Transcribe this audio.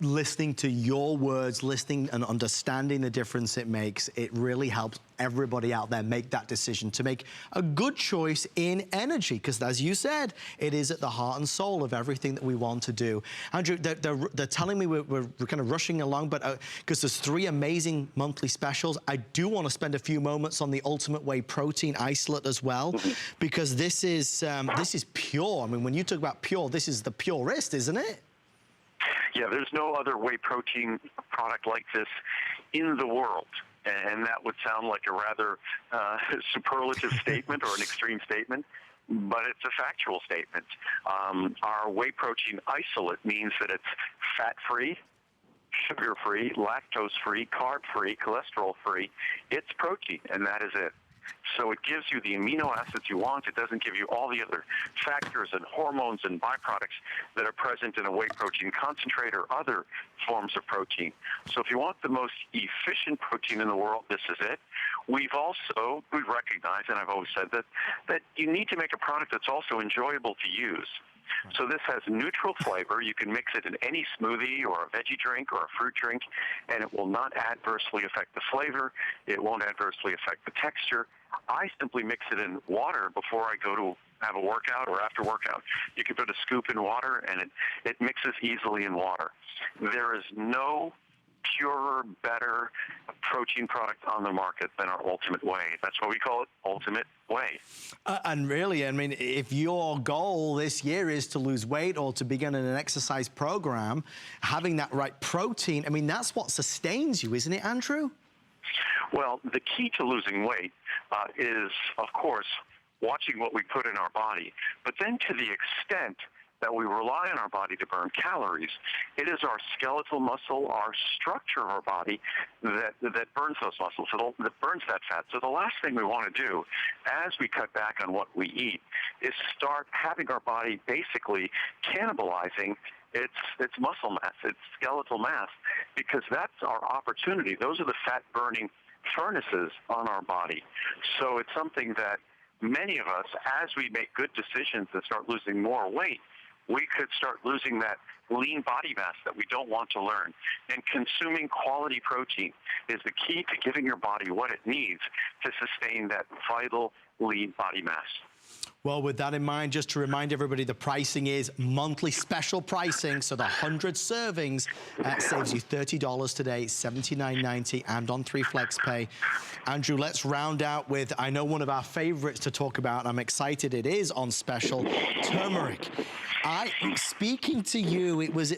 listening to your words, listening and understanding the difference it makes, it really helps everybody out there make that decision to make a good choice in energy, because as you said, it is at the heart and soul of everything that we want to do. Andrew, they're telling me we're kind of rushing along, but because there's 3 amazing monthly specials, I do want to spend a few moments on the Ultimate Whey Protein Isolate as well, because this is pure. I mean, when you talk about pure, this is the purest, isn't it? Yeah, there's no other whey protein product like this in the world. And that would sound like a rather superlative statement or an extreme statement, but it's a factual statement. Our whey protein isolate means that it's fat-free, sugar-free, lactose-free, carb-free, cholesterol-free. It's protein, and that is it. So it gives you the amino acids you want. It doesn't give you all the other factors and hormones and byproducts that are present in a whey protein concentrate or other forms of protein. So if you want the most efficient protein in the world, this is it. We've recognized, and I've always said that you need to make a product that's also enjoyable to use. So this has neutral flavor. You can mix it in any smoothie or a veggie drink or a fruit drink, and it will not adversely affect the flavor. It won't adversely affect the texture. I simply mix it in water before I go to have a workout or after workout. You can put a scoop in water, and it mixes easily in water. There is no purer, better protein product on the market than our Ultimate Whey. That's why we call it Ultimate Whey. And really, I mean, if your goal this year is to lose weight or to begin an exercise program, having that right protein, I mean, that's what sustains you, isn't it, Andrew? Well, the key to losing weight is, of course, watching what we put in our body. But then to the extent that we rely on our body to burn calories, it is our skeletal muscle, our structure of our body that burns those muscles, that burns that fat. So the last thing we want to do as we cut back on what we eat is start having our body basically cannibalizing its muscle mass, its skeletal mass, because that's our opportunity. Those are the fat-burning furnaces on our body. So it's something that many of us, as we make good decisions and start losing more weight, we could start losing that lean body mass that we don't want to learn. And consuming quality protein is the key to giving your body what it needs to sustain that vital lean body mass. Well, with that in mind, just to remind everybody, the pricing is monthly special pricing. So the 100 servings saves you $30 today, $79.90, and on 3 FlexPay. Andrew, let's round out with, I know one of our favorites to talk about, and I'm excited it is on special, turmeric. Speaking to you, it was